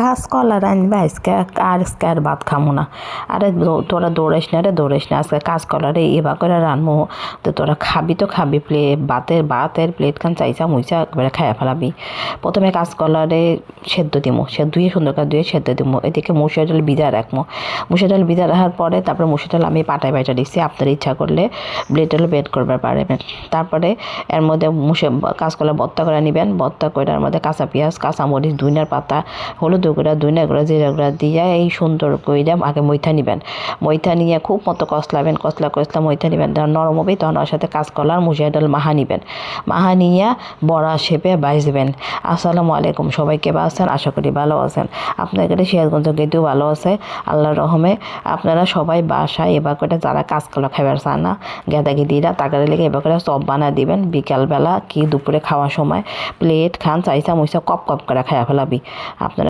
কাঁচকলা রাঁধবে আজকে আর ভাত খামো না। আরে তোরা দৌড়াইস না আজকে কাঁচকলারে এবার করে রানমো। তো তোরা খাবি তো খাবি ভাতের প্লেট খান চাইছা মুইচা একবারে খাইয়া ফেলাবি। প্রথমে কাঁচকলারে সেদ্ধ দিমো, ধুয়ে সুন্দর করে ধুয়ে সেদ্ধ দিমো। এদিকে মুসুর ডাল ভিজা রাখবো। মুসুর ডাল ভিজা রাখার পরে তারপরে মুসুর ডাল আমি পাটায় বাইটা দিচ্ছি, আপনার ইচ্ছা করলে ব্লেডেরও বেড করবার পারবেন। তারপরে এর মধ্যে কাঁচকলা ভর্তা করে নেবেন, ভর্তা করে এর মধ্যে কাঁচা পেঁয়াজ, কাঁচামরিচ, ধনিয়ার পাতা, হলুদ গুঁড়া, ধনিয়া গুঁড়া, জিরা গুঁড়া দিয়ে এই সুন্দর করে আগে মইথা নেবেন। মইথা নিয়ে খুব মতো কষলাবেন, কষলা মইথা নেবেন। নরম হবে তখন ওর সাথে কাঁচকলার মুসুর ডাল মাহা নেবেন। মাহা নিয়ে বড়া শেপে বাইজবেন। আসসালামু আলাইকুম, সবাইকে আছেন, আশা করি ভালো আছেন। আপনার কাছে সিরাজগঞ্জ গেতেও ভালো আছে আল্লাহর রহমে। আপনারা সবাই বাসায় এবার করে যারা কাঁচকলা খাবার চান না গেদাগেদিরা তাকারে লেগে এবার করে চপ বানা দিবেন। বিকালবেলা কি দুপুরে খাওয়ার সময় প্লেট খান চাইছা মুইসা কপ করে খাইয়া ফেলাবি আপনারা।